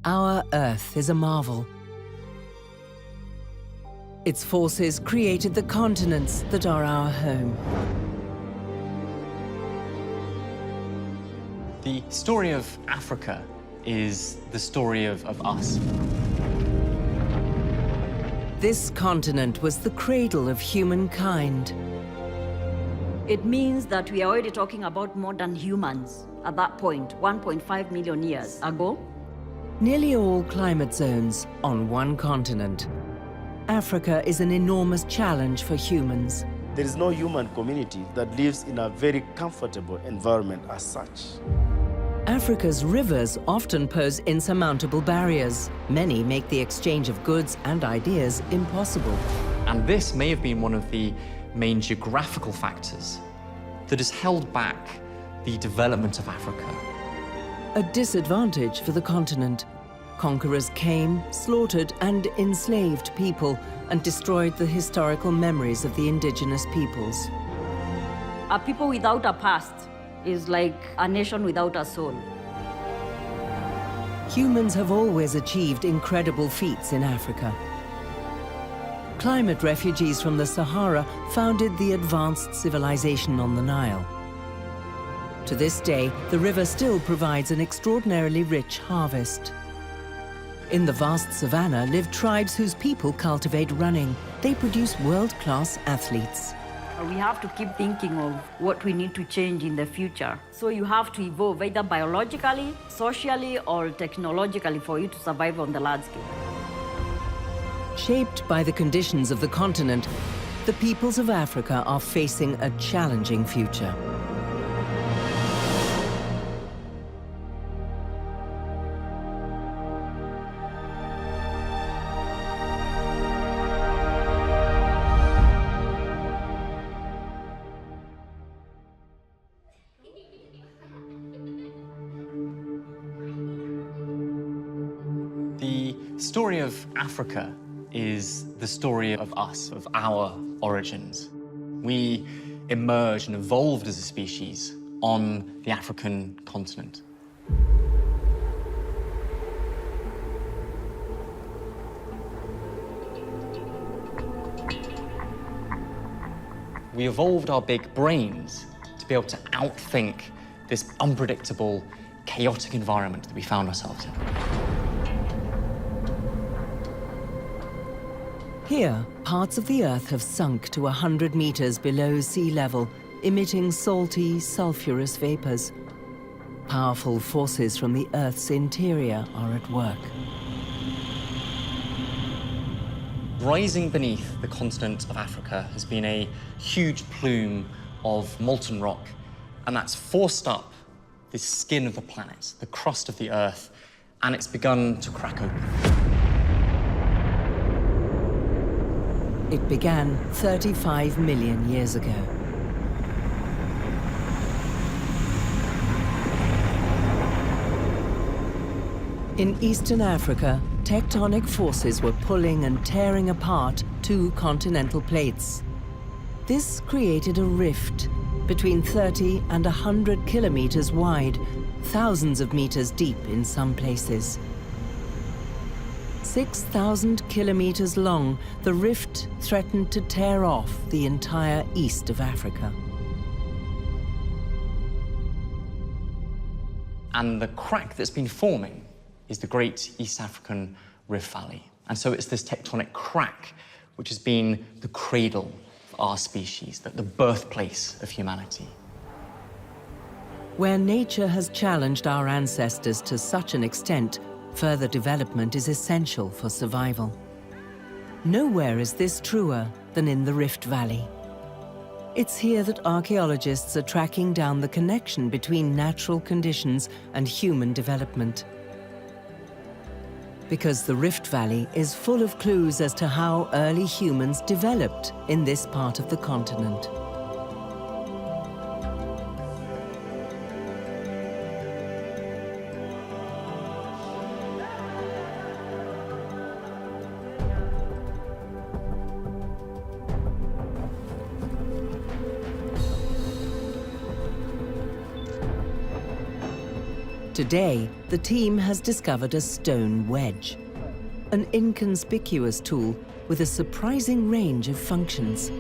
Our Earth is a marvel. Its forces created the continents that are our home. The story of Africa is the story of us. This continent was the cradle of humankind. It means that we are already talking about modern humans at that point, 1.5 million years ago. Nearly all climate zones on one continent. Africa is an enormous challenge for humans. There is no human community that lives in a very comfortable environment as such. Africa's rivers often pose insurmountable barriers. Many make the exchange of goods and ideas impossible. And this may have been one of the main geographical factors that has held back the development of Africa. A disadvantage for the continent. Conquerors came, slaughtered and enslaved people and destroyed the historical memories of the indigenous peoples. A people without a past is like a nation without a soul. Humans have always achieved incredible feats in Africa. Climate refugees from the Sahara founded the advanced civilization on the Nile. To this day, the river still provides an extraordinarily rich harvest. In the vast savanna live tribes whose people cultivate running. They produce world-class athletes. We have to keep thinking of what we need to change in the future. So you have to evolve either biologically, socially, or technologically for you to survive on the large scale. Shaped by the conditions of the continent, the peoples of Africa are facing a challenging future. The story of Africa is the story of us, of our origins. We emerged and evolved as a species on the African continent. We evolved our big brains to be able to outthink this unpredictable, chaotic environment that we found ourselves in. Here, parts of the Earth have sunk to 100 meters below sea level, emitting salty, sulfurous vapors. Powerful forces from the Earth's interior are at work. Rising beneath the continent of Africa has been a huge plume of molten rock, and that's forced up the skin of the planet, the crust of the Earth, and it's begun to crack open. It began 35 million years ago. In eastern Africa, tectonic forces were pulling and tearing apart two continental plates. This created a rift between 30 and 100 kilometers wide, thousands of meters deep in some places. 6,000 kilometers long, the rift threatened to tear off the entire east of Africa. And the crack that's been forming is the Great East African Rift Valley. And so it's this tectonic crack which has been the cradle of our species, the birthplace of humanity. Where nature has challenged our ancestors to such an extent, further development is essential for survival. Nowhere is this truer than in the Rift Valley. It's here that archaeologists are tracking down the connection between natural conditions and human development. Because the Rift Valley is full of clues as to how early humans developed in this part of the continent. Today, the team has discovered a stone wedge, an inconspicuous tool with a surprising range of functions.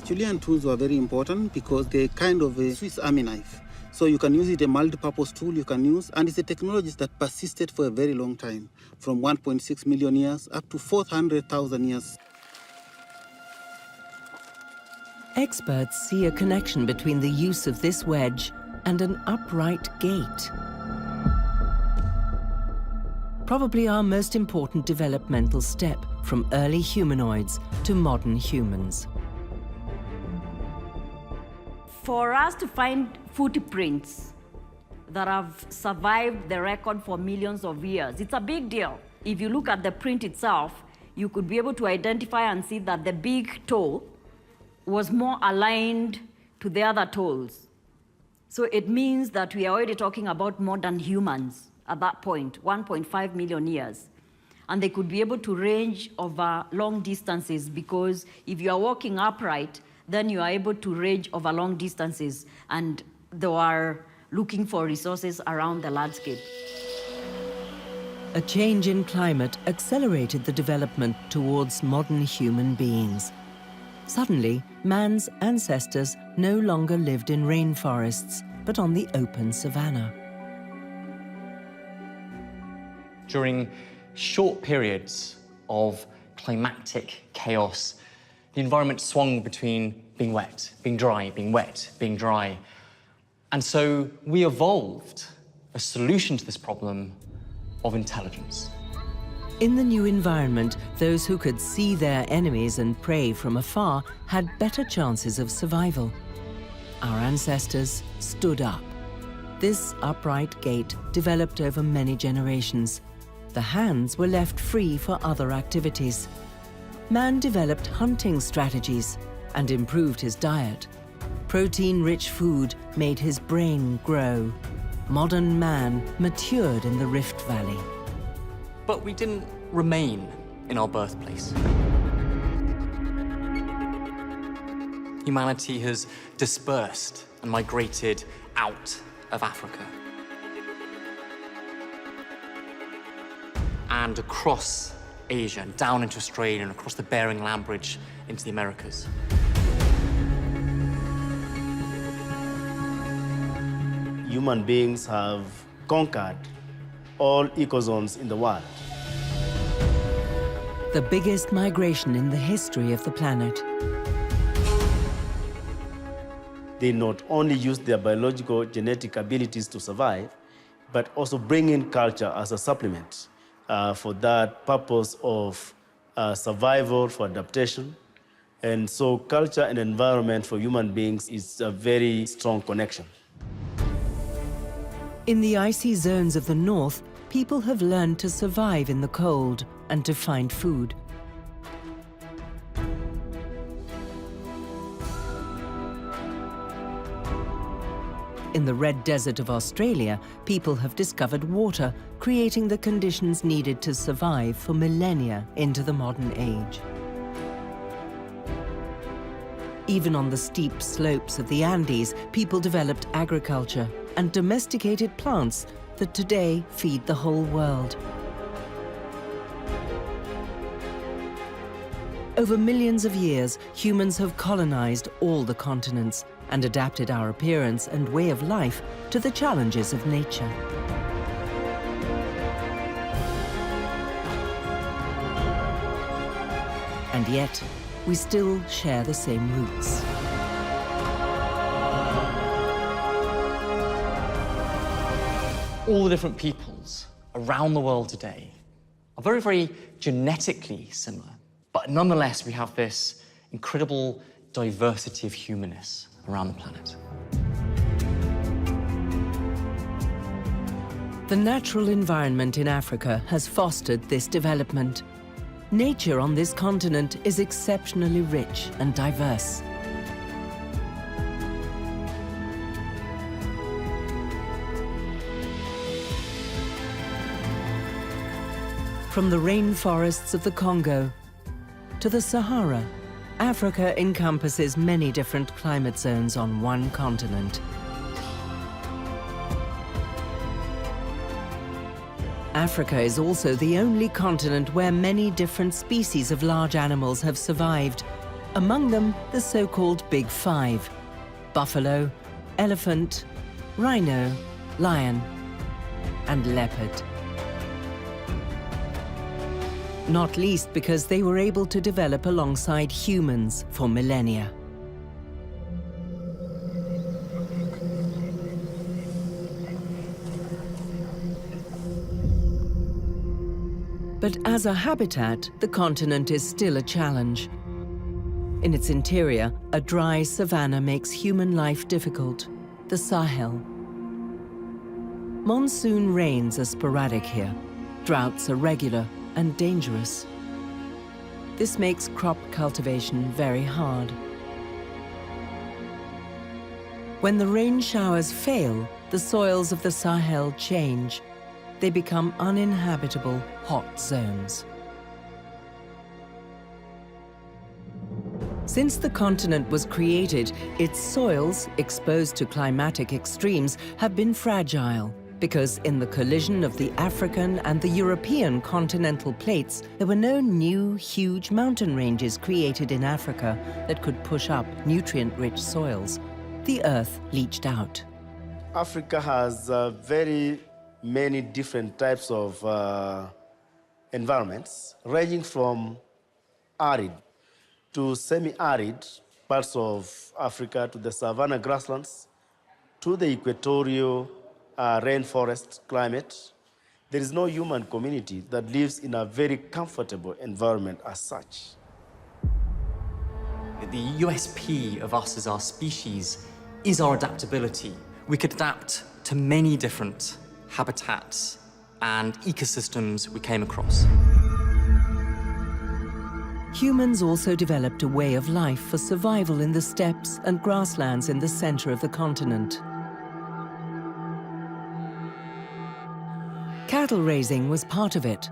Julian tools were very important because they're kind of a Swiss Army knife. So you can use it, a multi-purpose tool you can use, and it's a technology that persisted for a very long time, from 1.6 million years up to 400,000 years. Experts see a connection between the use of this wedge and an upright gait. Probably our most important developmental step from early humanoids to modern humans. For us to find footprints that have survived the record for millions of years, it's a big deal. If you look at the print itself, you could be able to identify and see that the big toe was more aligned to the other toes. So it means that we are already talking about modern humans at that point, 1.5 million years. And they could be able to range over long distances, because if you are walking upright, then you are able to range over long distances, and they are looking for resources around the landscape. A change in climate accelerated the development towards modern human beings. Suddenly, man's ancestors no longer lived in rainforests, but on the open savanna. During short periods of climatic chaos, the environment swung between being wet, being dry, being wet, being dry. And so we evolved a solution to this problem of intelligence. In the new environment, those who could see their enemies and prey from afar had better chances of survival. Our ancestors stood up. This upright gait developed over many generations. The hands were left free for other activities. Man developed hunting strategies and improved his diet. Protein-rich food made his brain grow. Modern man matured in the Rift Valley. But we didn't remain in our birthplace. Humanity has dispersed and migrated out of Africa and across Asia and down into Australia and across the Bering Land Bridge into the Americas. Human beings have conquered all ecozones in the world. The biggest migration in the history of the planet. They not only use their biological genetic abilities to survive, but also bring in culture as a supplement for that purpose of survival, for adaptation. And so culture and environment for human beings is a very strong connection. In the icy zones of the north, people have learned to survive in the cold and to find food. In the red desert of Australia, people have discovered water, creating the conditions needed to survive for millennia into the modern age. Even on the steep slopes of the Andes, people developed agriculture and domesticated plants that today feed the whole world. Over millions of years, humans have colonized all the continents and adapted our appearance and way of life to the challenges of nature. And yet, we still share the same roots. All the different peoples around the world today are very, very genetically similar. But nonetheless, we have this incredible diversity of humanness around the planet. The natural environment in Africa has fostered this development. Nature on this continent is exceptionally rich and diverse. From the rainforests of the Congo, to the Sahara, Africa encompasses many different climate zones on one continent. Africa is also the only continent where many different species of large animals have survived. Among them, the so-called Big Five: buffalo, elephant, rhino, lion, and leopard. Not least because they were able to develop alongside humans for millennia. But as a habitat, the continent is still a challenge. In its interior, a dry savanna makes human life difficult, the Sahel. Monsoon rains are sporadic here. Droughts are regular and dangerous. This makes crop cultivation very hard. When the rain showers fail, the soils of the Sahel change. They become uninhabitable hot zones. Since the continent was created, its soils, exposed to climatic extremes, have been fragile, because in the collision of the African and the European continental plates, there were no new, huge mountain ranges created in Africa that could push up nutrient-rich soils. The earth leached out. Africa has very many different types of environments, ranging from arid to semi-arid parts of Africa, to the savanna grasslands, to the equatorial rainforest climate. There is no human community that lives in a very comfortable environment as such. The USP of us as our species is our adaptability. We could adapt to many different habitats and ecosystems we came across. Humans also developed a way of life for survival in the steppes and grasslands in the center of the continent. Cattle raising was part of it,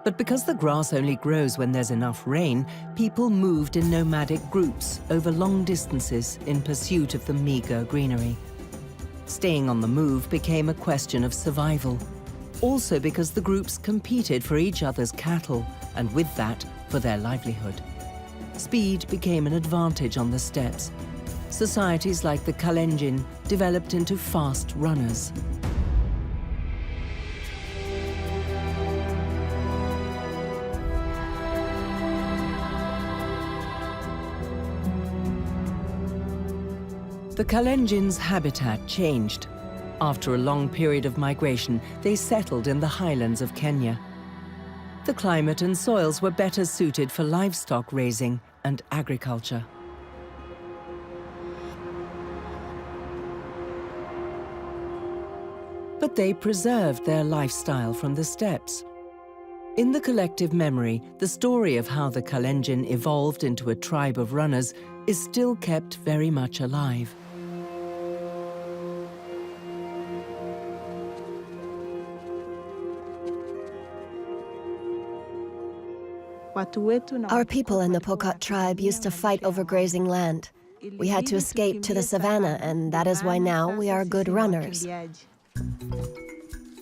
but because the grass only grows when there's enough rain, people moved in nomadic groups over long distances in pursuit of the meager greenery. Staying on the move became a question of survival, also because the groups competed for each other's cattle, and with that, for their livelihood. Speed became an advantage on the steppes. Societies like the Kalenjin developed into fast runners. The Kalenjin's habitat changed. After a long period of migration, they settled in the highlands of Kenya. The climate and soils were better suited for livestock raising and agriculture. But they preserved their lifestyle from the steppes. In the collective memory, the story of how the Kalenjin evolved into a tribe of runners is still kept very much alive. Our people in the Pokot tribe used to fight over grazing land. We had to escape to the savannah, and that is why now we are good runners.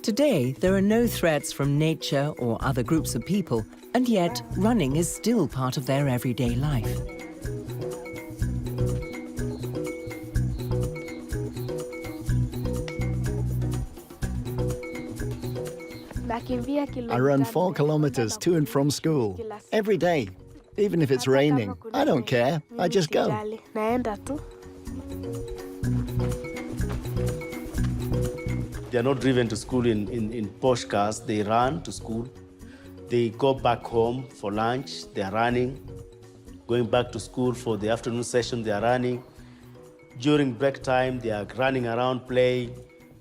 Today, there are no threats from nature or other groups of people, and yet running is still part of their everyday life. I run 4 kilometers to and from school every day. Even if it's raining, I don't care. I just go. They are not driven to school in posh cars. They run to school. They go back home for lunch. They are running. Going back to school for the afternoon session, they are running. During break time, they are running around playing.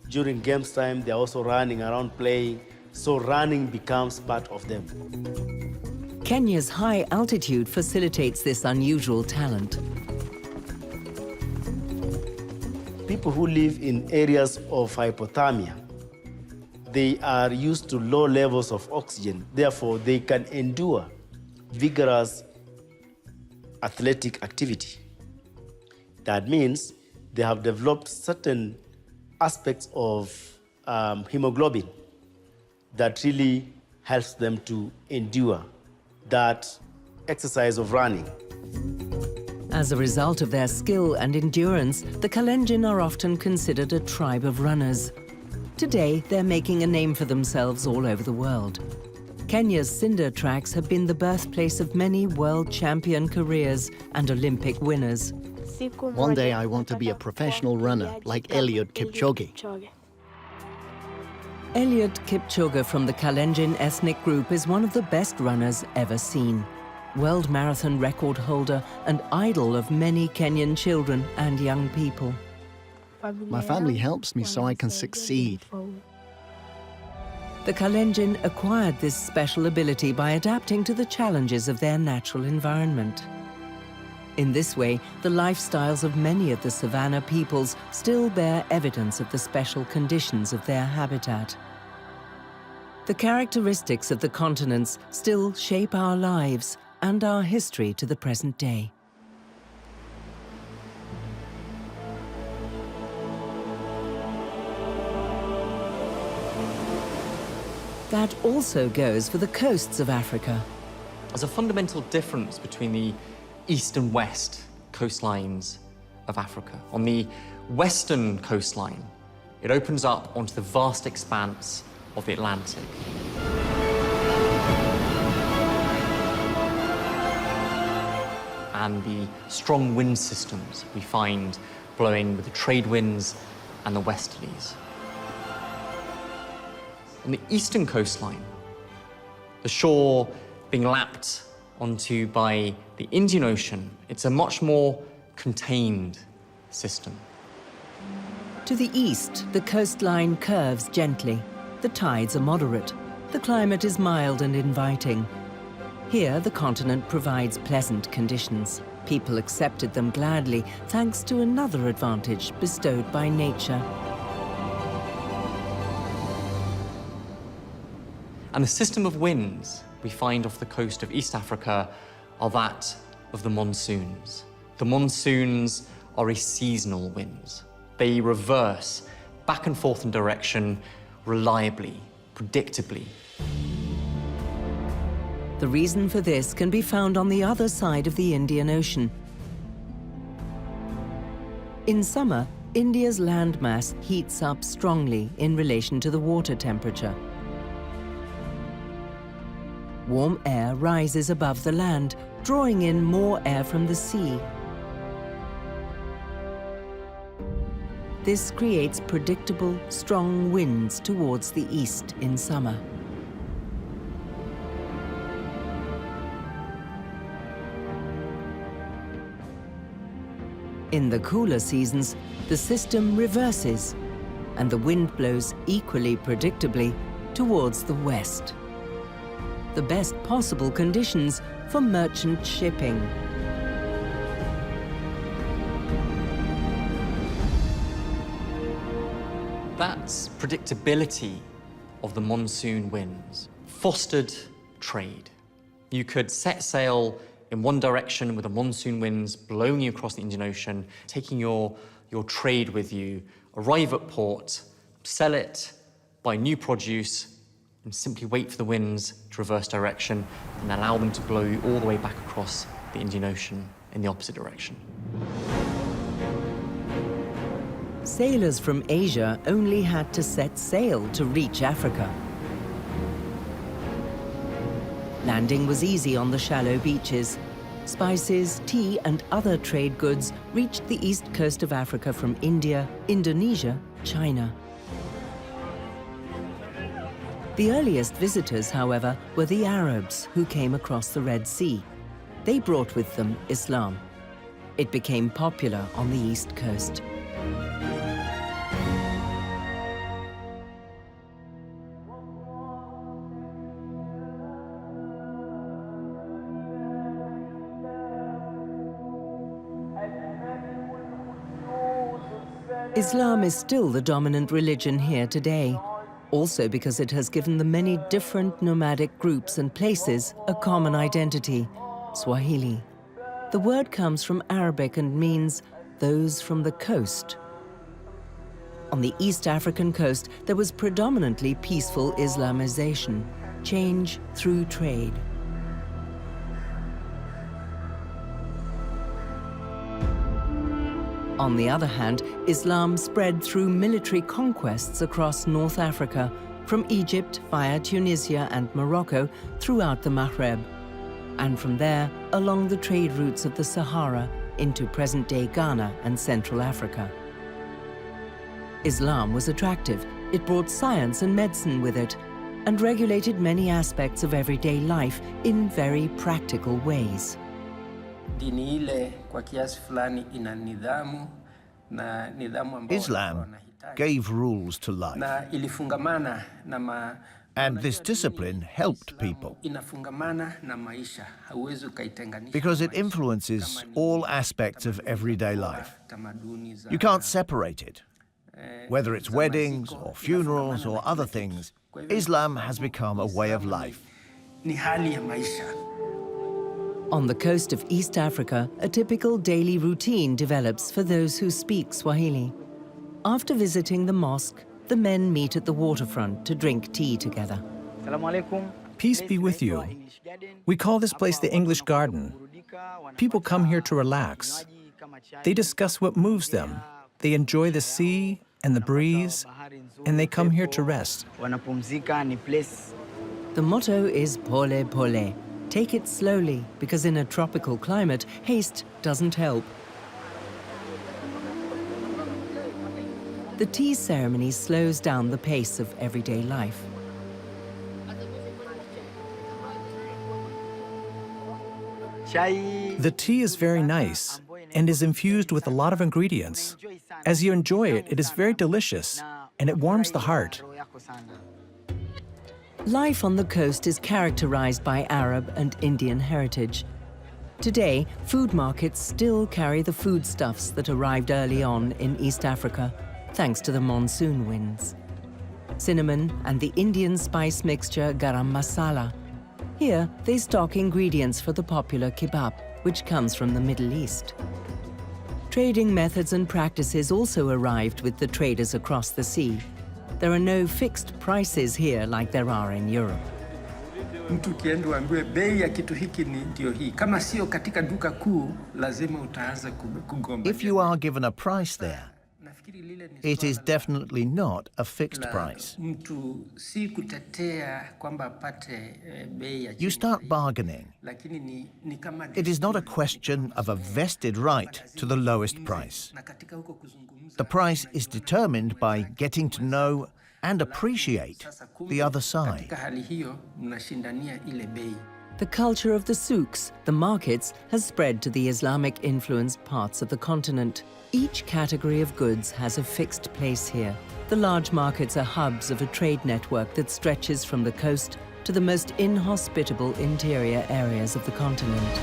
During games time, they are also running around playing. So running becomes part of them. Kenya's high altitude facilitates this unusual talent. People who live in areas of hypothermia, they are used to low levels of oxygen. Therefore, they can endure vigorous athletic activity. That means they have developed certain aspects of hemoglobin that really helps them to endure that exercise of running. As a result of their skill and endurance, the Kalenjin are often considered a tribe of runners. Today, they're making a name for themselves all over the world. Kenya's cinder tracks have been the birthplace of many world champion careers and Olympic winners. One day I want to be a professional runner like Eliud Kipchoge. Eliud Kipchoge from the Kalenjin ethnic group is one of the best runners ever seen. World marathon record holder and idol of many Kenyan children and young people. My family helps me so I can succeed. The Kalenjin acquired this special ability by adapting to the challenges of their natural environment. In this way, the lifestyles of many of the savanna peoples still bear evidence of the special conditions of their habitat. The characteristics of the continents still shape our lives and our history to the present day. That also goes for the coasts of Africa. There's a fundamental difference between the east and west coastlines of Africa. On the western coastline, it opens up onto the vast expanse of the Atlantic. And the strong wind systems we find blowing with the trade winds and the westerlies. On the eastern coastline, the shore being lapped onto by the Indian Ocean, it's a much more contained system. To the east, the coastline curves gently. The tides are moderate. The climate is mild and inviting. Here, the continent provides pleasant conditions. People accepted them gladly, thanks to another advantage bestowed by nature. And the system of winds we find off the coast of East Africa are that of the monsoons. The monsoons are a seasonal winds. They reverse back and forth in direction reliably, predictably. The reason for this can be found on the other side of the Indian Ocean. In summer, India's landmass heats up strongly in relation to the water temperature. Warm air rises above the land, drawing in more air from the sea. This creates predictable, strong winds towards the east in summer. In the cooler seasons, the system reverses, and the wind blows equally predictably towards the west. The best possible conditions for merchant shipping. That's predictability of the monsoon winds fostered trade. You could set sail in one direction with the monsoon winds blowing you across the Indian Ocean, taking your trade with you, arrive at port, sell it, buy new produce, and simply wait for the winds to reverse direction and allow them to blow you all the way back across the Indian Ocean in the opposite direction. Sailors from Asia only had to set sail to reach Africa. Landing was easy on the shallow beaches. Spices, tea, and other trade goods reached the east coast of Africa from India, Indonesia, China. The earliest visitors, however, were the Arabs who came across the Red Sea. They brought with them Islam. It became popular on the east coast. Islam is still the dominant religion here today, also because it has given the many different nomadic groups and places a common identity, Swahili. The word comes from Arabic and means those from the coast. On the East African coast, there was predominantly peaceful Islamization, change through trade. On the other hand, Islam spread through military conquests across North Africa, from Egypt via Tunisia and Morocco throughout the Maghreb, and from there along the trade routes of the Sahara into present-day Ghana and Central Africa. Islam was attractive. It brought science and medicine with it, and regulated many aspects of everyday life in very practical ways. Dini ile kwa kiasi fulani ina nidhamu na nidhamu ambayo Islam gave rules to life, na ilifungamana na and this discipline helped people inafungamana na maisha, hauwezi ukaitenganisha, because it influences all aspects of everyday life. You can't separate it. Whether it's weddings or funerals or other things, Islam has become a way of life. Ni hali ya maisha. On the coast of East Africa, a typical daily routine develops for those who speak Swahili. After visiting the mosque, the men meet at the waterfront to drink tea together. Peace be with you. We call this place the English Garden. People come here to relax. They discuss what moves them. They enjoy the sea and the breeze, and they come here to rest. The motto is pole pole. Take it slowly, because in a tropical climate, haste doesn't help. The tea ceremony slows down the pace of everyday life. The tea is very nice and is infused with a lot of ingredients. As you enjoy it, it is very delicious, and it warms the heart. Life on the coast is characterized by Arab and Indian heritage. Today, food markets still carry the foodstuffs that arrived early on in East Africa, thanks to the monsoon winds. Cinnamon and the Indian spice mixture garam masala. Here, they stock ingredients for the popular kebab, which comes from the Middle East. Trading methods and practices also arrived with the traders across the sea. There are no fixed prices here like there are in Europe. Mtu kienda uambiwe bei ya kitu hiki ni ndio hii. Kama sio katika duka kuu, lazima utaanza kugomba. If you are given a price there, it is definitely not a fixed price. Mtu si kutetea kwamba apate bei ya chini. You start bargaining. Lakini ni kama It is not a question of a vested right to the lowest price. na katika huko kuzungumza. The price is determined by getting to know and appreciate the other side. Katika hali hiyo mnashindania ile bei. The culture of the souks, the markets, has spread to the Islamic-influenced parts of the continent. Each category of goods has a fixed place here. The large markets are hubs of a trade network that stretches from the coast to the most inhospitable interior areas of the continent.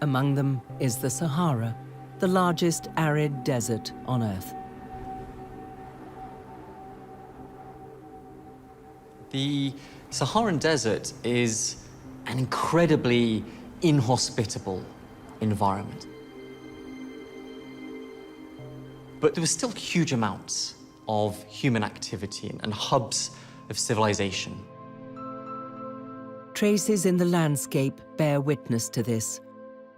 Among them is the Sahara, the largest arid desert on Earth. The Saharan Desert is an incredibly inhospitable environment. But there were still huge amounts of human activity and hubs of civilization. Traces in the landscape bear witness to this.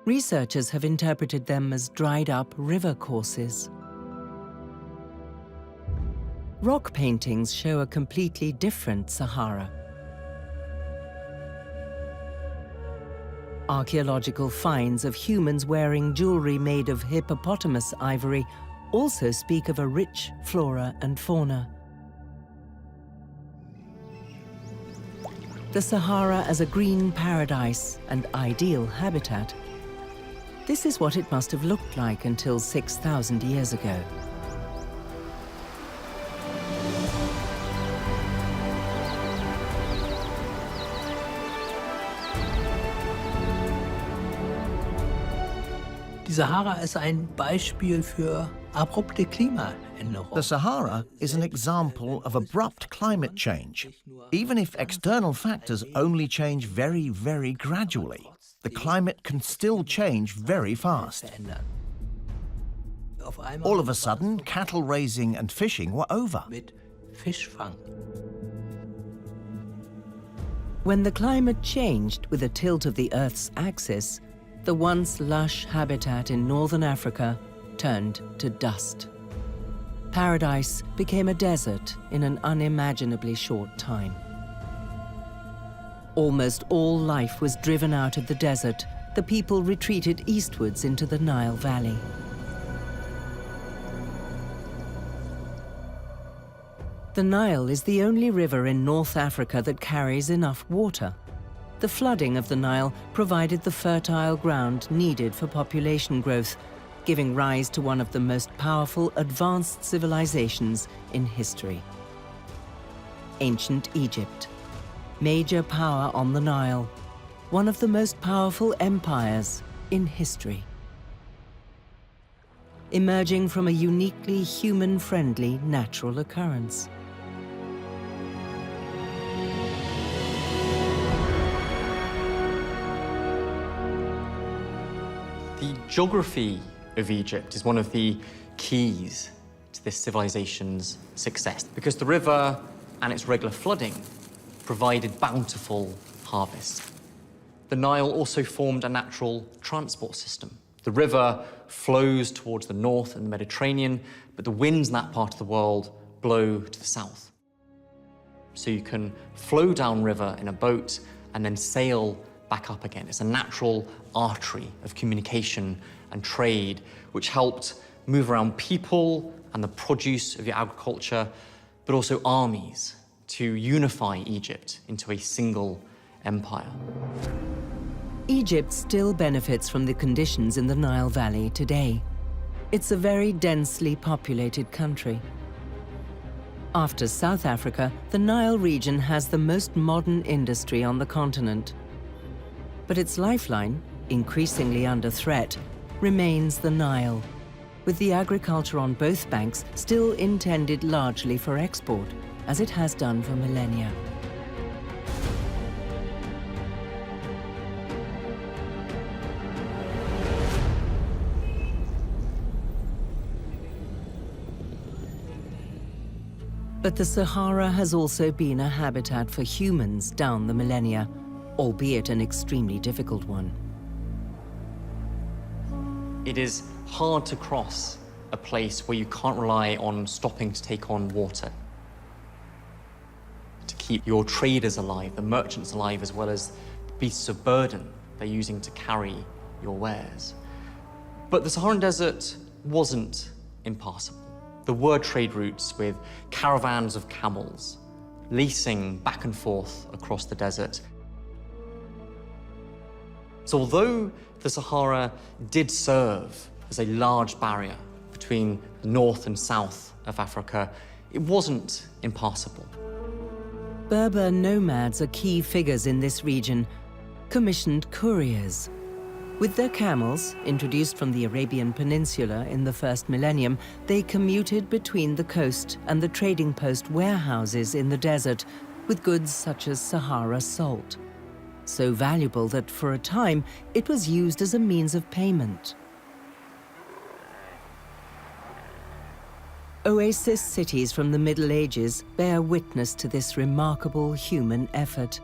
Researchers have interpreted them as dried-up river courses. Rock paintings show a completely different Sahara. Archaeological finds of humans wearing jewelry made of hippopotamus ivory also speak of a rich flora and fauna. The Sahara as a green paradise and ideal habitat. This is what it must have looked like until 6,000 years ago. Sahara ist ein Beispiel für abrupte Klimaänderung. The Sahara is an example of abrupt climate change. Even if external factors only change very, very gradually, the climate can still change very fast. All of a sudden, cattle raising and fishing were over. Mit Fischfang. When the climate changed with a tilt of the Earth's axis, the once lush habitat in northern Africa turned to dust. Paradise became a desert in an unimaginably short time. Almost all life was driven out of the desert. The people retreated eastwards into the Nile Valley. The Nile is the only river in North Africa that carries enough water. The flooding of the Nile provided the fertile ground needed for population growth, giving rise to one of the most powerful advanced civilizations in history. Ancient Egypt, major power on the Nile, one of the most powerful empires in history. Emerging from a uniquely human-friendly natural occurrence. The geography of Egypt is one of the keys to this civilization's success, because the river and its regular flooding provided bountiful harvests. The Nile also formed a natural transport system. The river flows towards the north and the Mediterranean, but the winds in that part of the world blow to the south. So you can flow downriver in a boat and then sail back up again. It's a natural artery of communication and trade, which helped move around people and the produce of your agriculture, but also armies to unify Egypt into a single empire. Egypt still benefits from the conditions in the Nile Valley today. It's a very densely populated country. After South Africa, the Nile region has the most modern industry on the continent. But its lifeline, increasingly under threat, remains the Nile, with the agriculture on both banks still intended largely for export, as it has done for millennia. But the Sahara has also been a habitat for humans down the millennia, albeit an extremely difficult one. It is hard to cross a place where you can't rely on stopping to take on water, to keep your traders alive, the merchants alive, as well as the beasts of burden they're using to carry your wares. But the Saharan Desert wasn't impassable. There were trade routes with caravans of camels, leasing back and forth across the desert. So although the Sahara did serve as a large barrier between the north and south of Africa, it wasn't impassable. Berber nomads are key figures in this region, commissioned couriers. With their camels, introduced from the Arabian Peninsula in the first millennium, they commuted between the coast and the trading post warehouses in the desert with goods such as Sahara salt. So valuable that for a time it was used as a means of payment. Oasis cities from the Middle Ages bear witness to this remarkable human effort.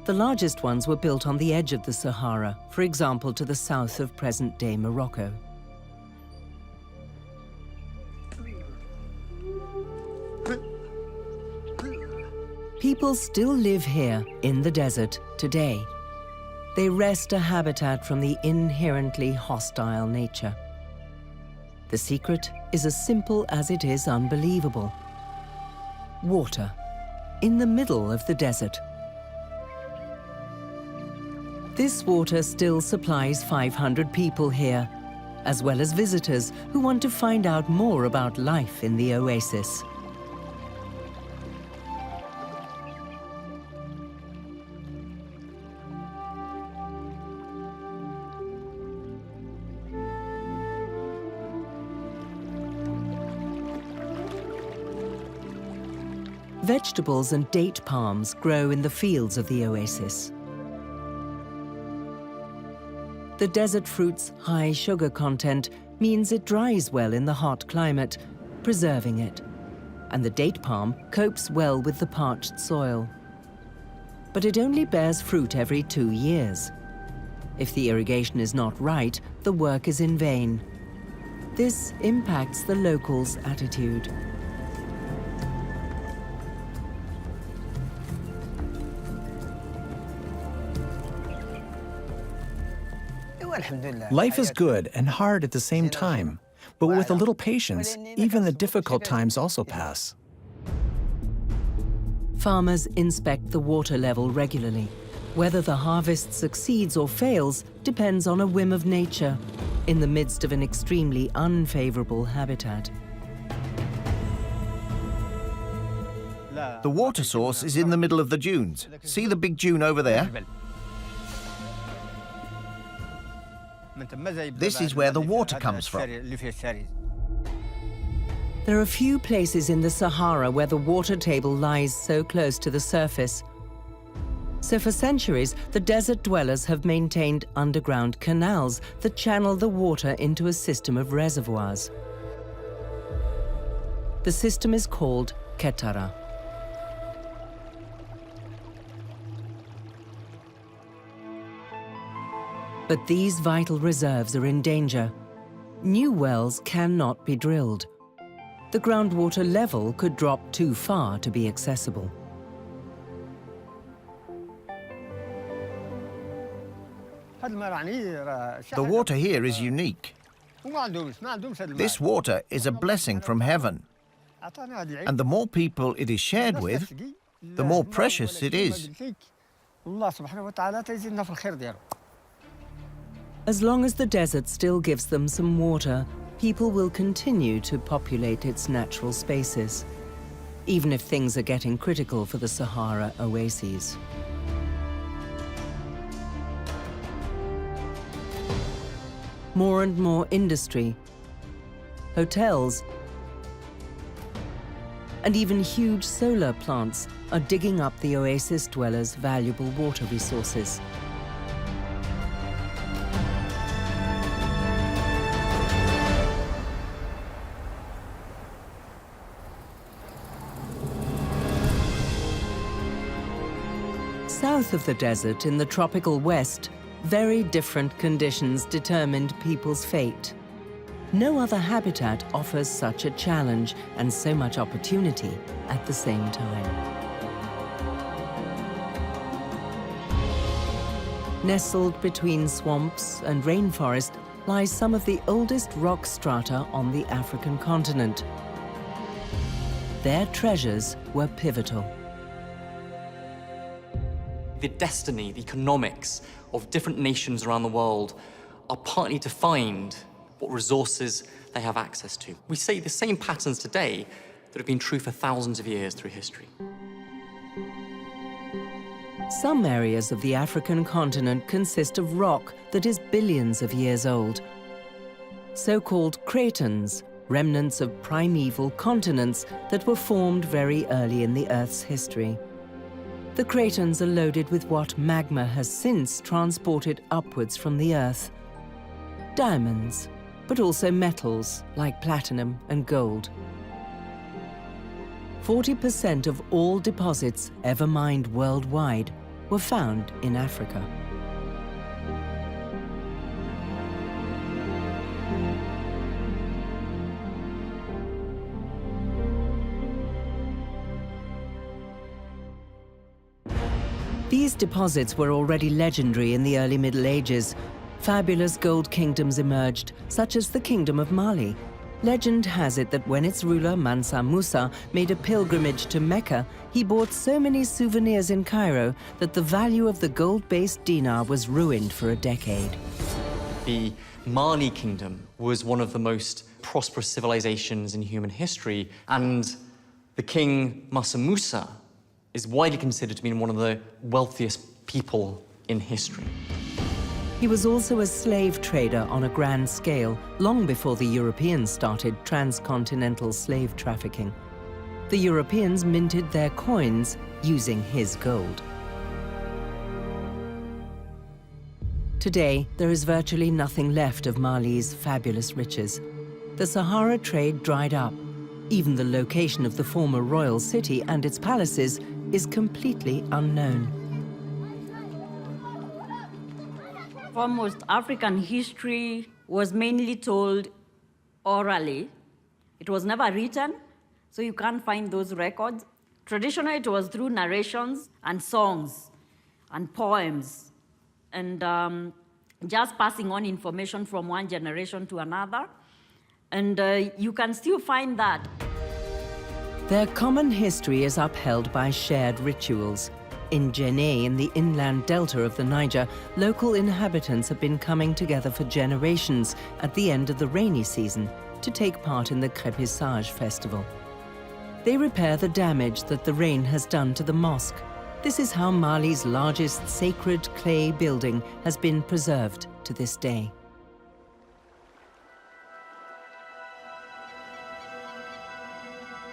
The largest ones were built on the edge of the Sahara, for example, to the south of present-day Morocco. People still live here in the desert today. They wrest a habitat from the inherently hostile nature. The secret is as simple as it is unbelievable. Water, in the middle of the desert. This water still supplies 500 people here, as well as visitors who want to find out more about life in the oasis. Vegetables and date palms grow in the fields of the oasis. The desert fruit's high sugar content means it dries well in the hot climate, preserving it. And the date palm copes well with the parched soil. But it only bears fruit every 2 years. If the irrigation is not right, the work is in vain. This impacts the locals' attitude. Life is good and hard at the same time, but with a little patience, even the difficult times also pass. Farmers inspect the water level regularly. Whether the harvest succeeds or fails depends on a whim of nature in the midst of an extremely unfavorable habitat. The water source is in the middle of the dunes. See the big dune over there? This is where the water comes from. There are few places in the Sahara where the water table lies so close to the surface. So for centuries, the desert dwellers have maintained underground canals that channel the water into a system of reservoirs. The system is called Ketara. But these vital reserves are in danger. New wells cannot be drilled. The groundwater level could drop too far to be accessible. The water here is unique. This water is a blessing from heaven. And the more people it is shared with, the more precious it is. As long as the desert still gives them some water, people will continue to populate its natural spaces, even if things are getting critical for the Sahara oases. More and more industry, hotels, and even huge solar plants are digging up the oasis dwellers' valuable water resources. South of the desert, in the tropical west, very different conditions determined people's fate. No other habitat offers such a challenge and so much opportunity at the same time. Nestled between swamps and rainforest lies some of the oldest rock strata on the African continent. Their treasures were pivotal. The destiny, the economics of different nations around the world are partly defined what resources they have access to. We see the same patterns today that have been true for thousands of years through history. Some areas of the African continent consist of rock that is billions of years old. So-called cratons, remnants of primeval continents that were formed very early in the Earth's history. The cratons are loaded with what magma has since transported upwards from the Earth. Diamonds, but also metals like platinum and gold. 40% of all deposits ever mined worldwide were found in Africa. These deposits were already legendary in the early Middle Ages. Fabulous gold kingdoms emerged, such as the Kingdom of Mali. Legend has it that when its ruler, Mansa Musa, made a pilgrimage to Mecca, he bought so many souvenirs in Cairo that the value of the gold-based dinar was ruined for a decade. The Mali kingdom was one of the most prosperous civilizations in human history, and the king, Mansa Musa, is widely considered to be one of the wealthiest people in history. He was also a slave trader on a grand scale, long before the Europeans started transcontinental slave trafficking. The Europeans minted their coins using his gold. Today, there is virtually nothing left of Mali's fabulous riches. The Sahara trade dried up. Even the location of the former royal city and its palaces is completely unknown. Almost African history was mainly told orally. It was never written, so you can't find those records. Traditionally, it was through narrations and songs and poems, and just passing on information from one generation to another. And you can still find that. Their common history is upheld by shared rituals. In Djenné, in the inland delta of the Niger, local inhabitants have been coming together for generations at the end of the rainy season to take part in the Crépissage festival. They repair the damage that the rain has done to the mosque. This is how Mali's largest sacred clay building has been preserved to this day.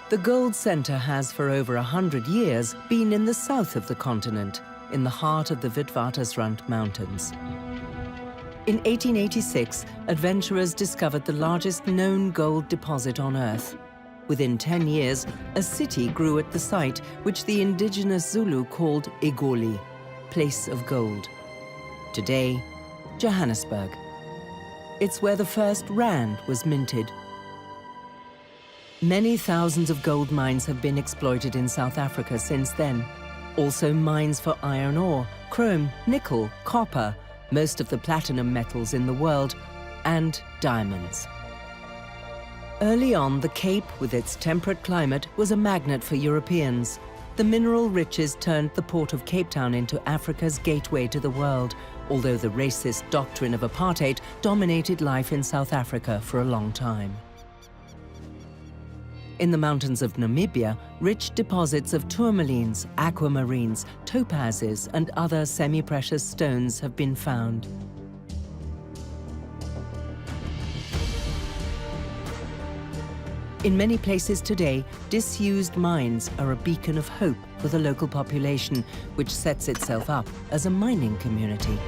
The Gold Center has, for over 100 years, been in the south of the continent, in the heart of the Witwatersrand Mountains. In 1886, adventurers discovered the largest known gold deposit on Earth. Within 10 years, a city grew at the site, which the indigenous Zulu called Egoli, place of gold. Today, Johannesburg. It's where the first rand was minted. Many thousands of gold mines have been exploited in South Africa since then. Also mines for iron ore, chrome, nickel, copper, most of the platinum metals in the world, and diamonds. Early on, the Cape, with its temperate climate, was a magnet for Europeans. The mineral riches turned the port of Cape Town into Africa's gateway to the world, although the racist doctrine of apartheid dominated life in South Africa for a long time. In the mountains of Namibia, rich deposits of tourmalines, aquamarines, topazes, and other semi-precious stones have been found. In many places today, disused mines are a beacon of hope for the local population, which sets itself up as a mining community.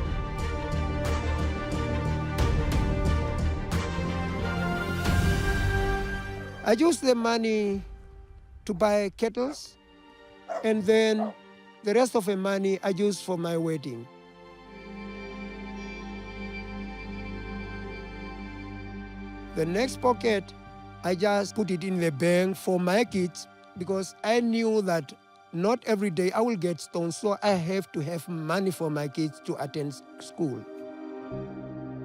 I use the money to buy kettles, and then the rest of the money I use for my wedding. The next pocket, I just put it in the bank for my kids, because I knew that not every day I will get stones, so I have to have money for my kids to attend school.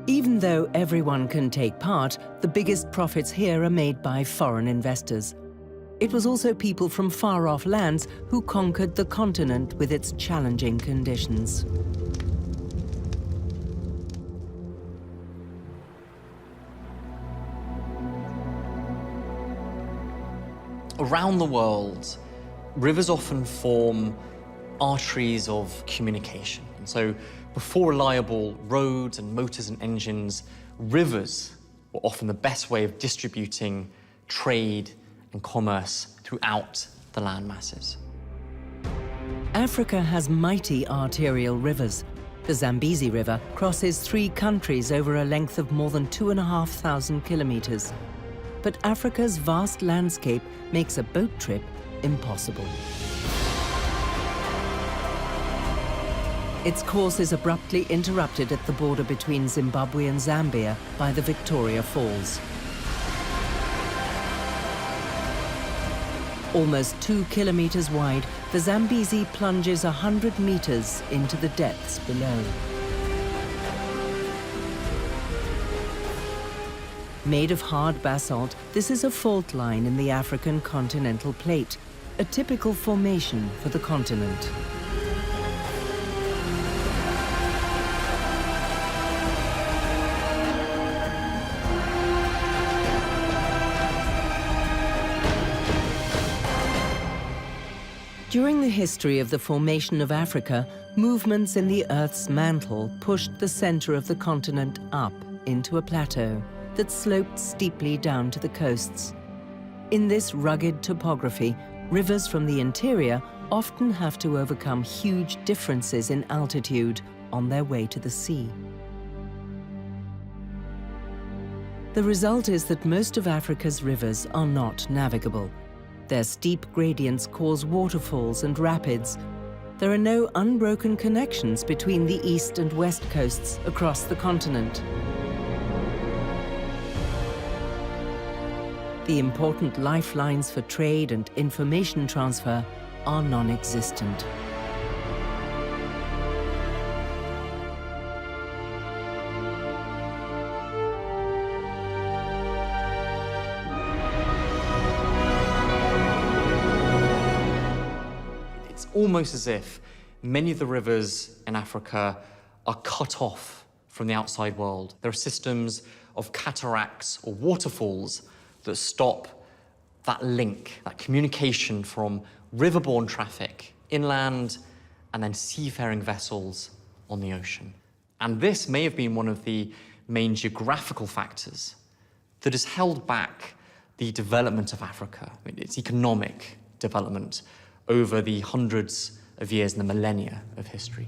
Even though everyone can take part, the biggest profits here are made by foreign investors. It was also people from far-off lands who conquered the continent with its challenging conditions. Around the world, rivers often form arteries of communication. And so before reliable roads and motors and engines, rivers were often the best way of distributing trade and commerce throughout the land masses. Africa has mighty arterial rivers. The Zambezi River crosses 3 countries over a length of more than 2,500 kilometers. But Africa's vast landscape makes a boat trip impossible. Its course is abruptly interrupted at the border between Zimbabwe and Zambia by the Victoria Falls. Almost 2 kilometers wide, the Zambezi plunges 100 meters into the depths below. Made of hard basalt, this is a fault line in the African continental plate, a typical formation for the continent. During the history of the formation of Africa, movements in the Earth's mantle pushed the center of the continent up into a plateau that sloped steeply down to the coasts. In this rugged topography, rivers from the interior often have to overcome huge differences in altitude on their way to the sea. The result is that most of Africa's rivers are not navigable. Their steep gradients cause waterfalls and rapids. There are no unbroken connections between the east and west coasts across the continent. The important lifelines for trade and information transfer are non-existent. It's almost as if many of the rivers in Africa are cut off from the outside world. There are systems of cataracts or waterfalls that stop that link, that communication from riverborne traffic inland and then seafaring vessels on the ocean. And this may have been one of the main geographical factors that has held back the development of Africa, its economic development over the hundreds of years and the millennia of history.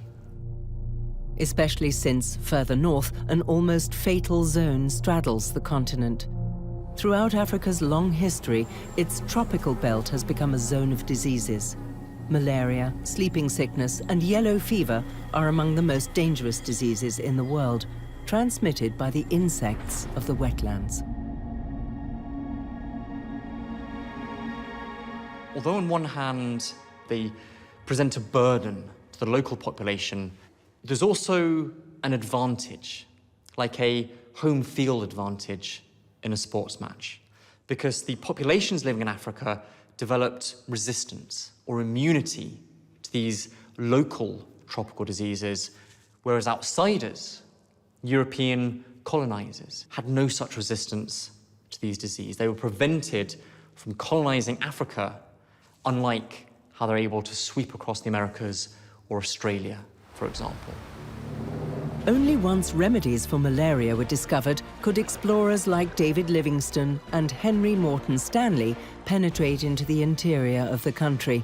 Especially since, further north, an almost fatal zone straddles the continent. Throughout Africa's long history, its tropical belt has become a zone of diseases. Malaria, sleeping sickness, and yellow fever are among the most dangerous diseases in the world, transmitted by the insects of the wetlands. Although on one hand, they present a burden to the local population, there's also an advantage, like a home field advantage in a sports match, because the populations living in Africa developed resistance or immunity to these local tropical diseases, whereas outsiders, European colonizers, had no such resistance to these diseases. They were prevented from colonizing Africa, unlike how they're able to sweep across the Americas or Australia, for example. Only once remedies for malaria were discovered could explorers like David Livingstone and Henry Morton Stanley penetrate into the interior of the country.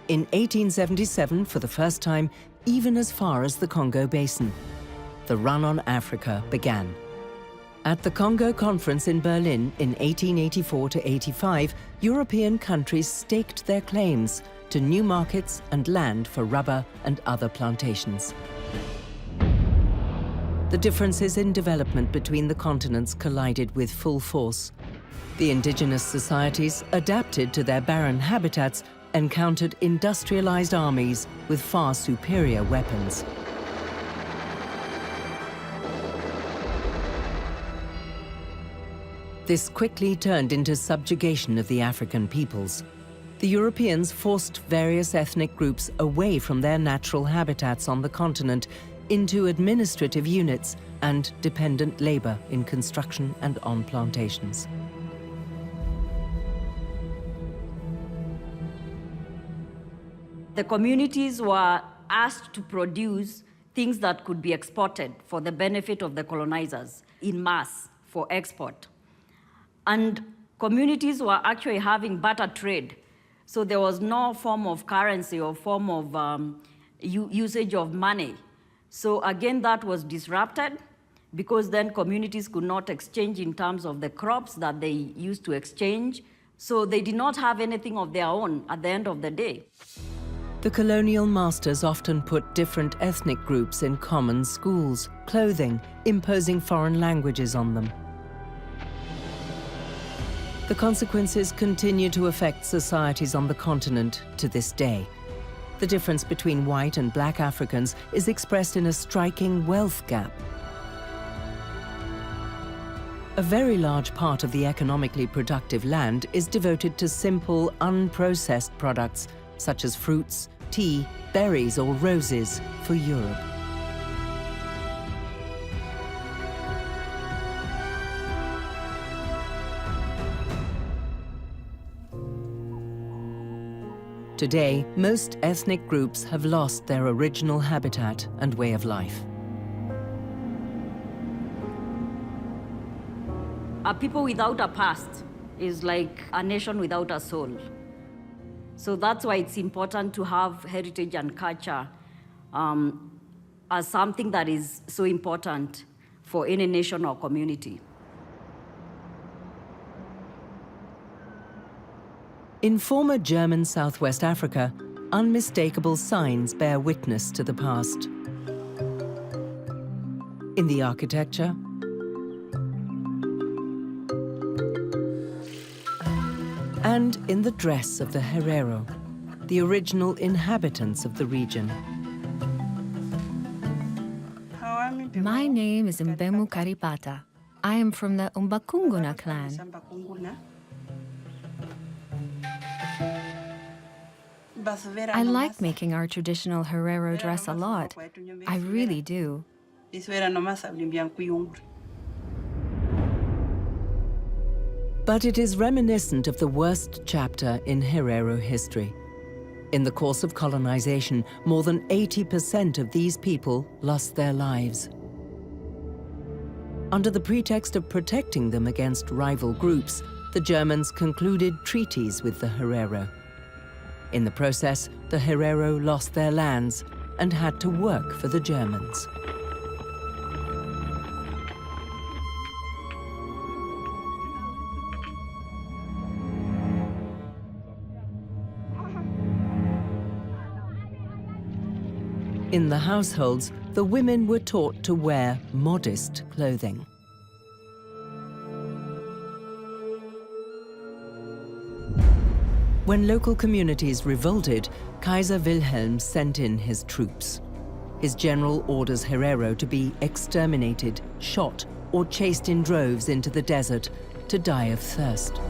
In 1877, for the first time, even as far as the Congo Basin. The run on Africa began. At the Congo Conference in Berlin in 1884 to 85, European countries staked their claims to new markets and land for rubber and other plantations. The differences in development between the continents collided with full force. The indigenous societies, adapted to their barren habitats, encountered industrialized armies with far superior weapons. This quickly turned into subjugation of the African peoples. The Europeans forced various ethnic groups away from their natural habitats on the continent into administrative units and dependent labor in construction and on plantations. The communities were asked to produce things that could be exported for the benefit of the colonizers in mass for export. And communities were actually having barter trade. So there was no form of currency or form of usage of money. So again, that was disrupted because then communities could not exchange in terms of the crops that they used to exchange. So they did not have anything of their own at the end of the day. The colonial masters often put different ethnic groups in common schools, clothing, imposing foreign languages on them. The consequences continue to affect societies on the continent to this day. The difference between white and black Africans is expressed in a striking wealth gap. A very large part of the economically productive land is devoted to simple, unprocessed products, such as fruits, tea, berries, or roses for Europe. Today, most ethnic groups have lost their original habitat and way of life. Are people without a past. is like a nation without a soul. So that's why it's important to have heritage and culture as something that is so important for any nation or community. In former German Southwest Africa, unmistakable signs bear witness to the past. In the architecture, and in the dress of the Herero, the original inhabitants of the region. My name is Mbemu Karipata. I am from the Umbakunguna clan. I like making our traditional Herero dress a lot. I really do. But it is reminiscent of the worst chapter in Herero history. In the course of colonization, more than 80% of these people lost their lives. Under the pretext of protecting them against rival groups, the Germans concluded treaties with the Herero. In the process, the Herero lost their lands and had to work for the Germans. In the households, the women were taught to wear modest clothing. When local communities revolted, Kaiser Wilhelm sent in his troops. His general orders Herero to be exterminated, shot, or chased in droves into the desert to die of thirst.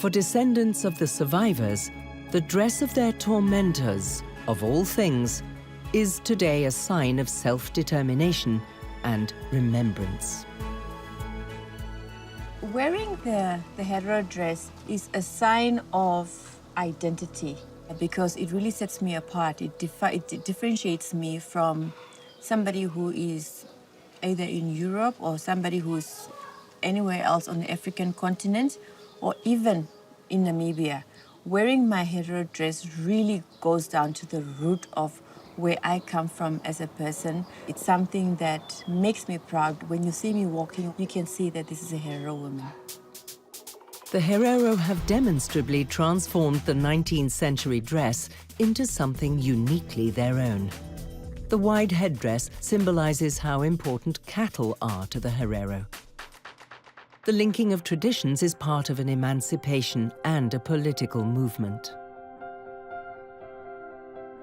For descendants of the survivors, the dress of their tormentors, of all things, is today a sign of self-determination and remembrance. Wearing the Herero dress is a sign of identity because it really sets me apart. It differentiates me from somebody who is either in Europe or somebody who's anywhere else on the African continent or even in Namibia. Wearing my Herero dress really goes down to the root of where I come from as a person. It's something that makes me proud. When you see me walking, you can see that this is a Herero woman. The Herero have demonstrably transformed the 19th century dress into something uniquely their own. The wide headdress symbolizes how important cattle are to the Herero. The linking of traditions is part of an emancipation and a political movement.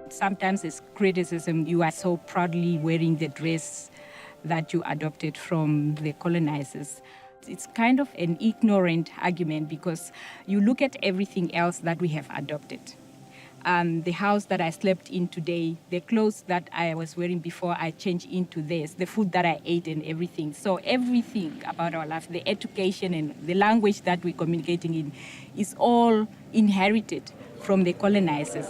Sometimes it's criticism. You are so proudly wearing the dress that you adopted from the colonizers. It's kind of an ignorant argument because you look at everything else that we have adopted. The house that I slept in today, the clothes that I was wearing before I changed into this, the food that I ate and everything. So everything about our life, the education and the language that we're communicating in is all inherited from the colonizers.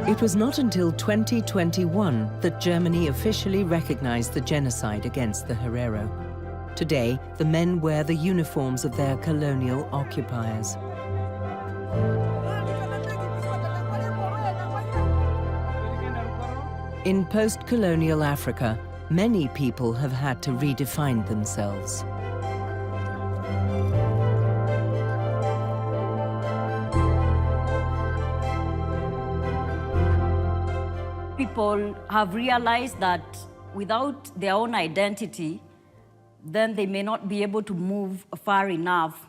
It was not until 2021 that Germany officially recognized the genocide against the Herero. Today, the men wear the uniforms of their colonial occupiers. In post-colonial Africa, many people have had to redefine themselves. People have realized that without their own identity, then they may not be able to move far enough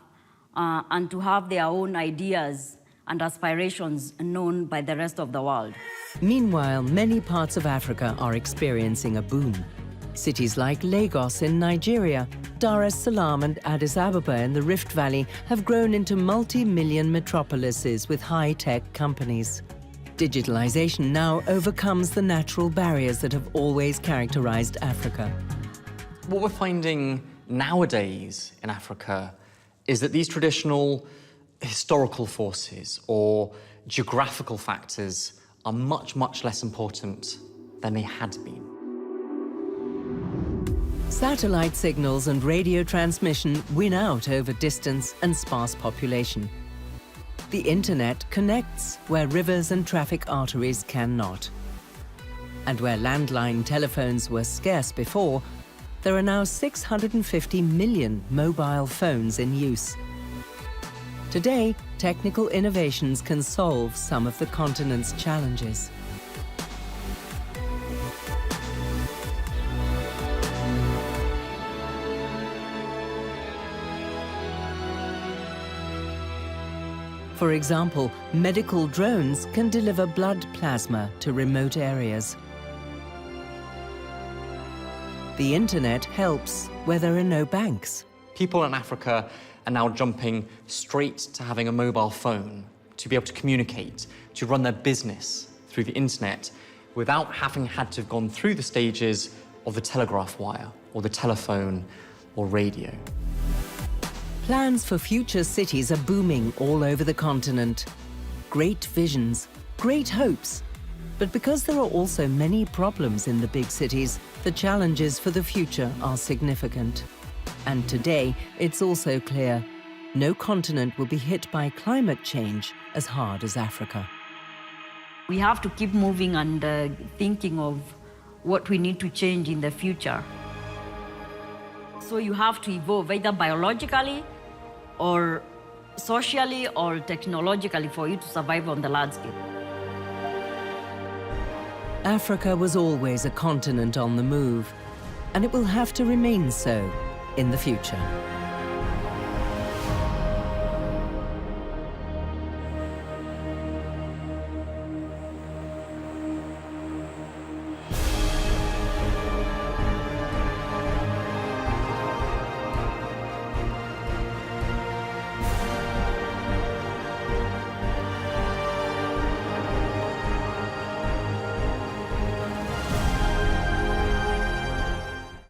and to have their own ideas and aspirations known by the rest of the world. Meanwhile, many parts of Africa are experiencing a boom. Cities like Lagos in Nigeria, Dar es Salaam and Addis Ababa in the Rift Valley have grown into multi-million metropolises with high-tech companies. Digitalization now overcomes the natural barriers that have always characterized Africa. What we're finding nowadays in Africa is that these traditional historical forces or geographical factors are much, much less important than they had been. Satellite signals and radio transmission win out over distance and sparse population. The internet connects where rivers and traffic arteries cannot. And where landline telephones were scarce before, there are now 650 million mobile phones in use. Today, technical innovations can solve some of the continent's challenges. For example, medical drones can deliver blood plasma to remote areas. The internet helps where there are no banks. People in Africa are now jumping straight to having a mobile phone to be able to communicate, to run their business through the internet without having had to have gone through the stages of the telegraph wire or the telephone or radio. Plans for future cities are booming all over the continent. Great visions, great hopes. But because there are also many problems in the big cities, the challenges for the future are significant. And today, it's also clear, no continent will be hit by climate change as hard as Africa. We have to keep moving and thinking of what we need to change in the future. So you have to evolve either biologically or socially or technologically for you to survive on the landscape. Africa was always a continent on the move, and it will have to remain so in the future.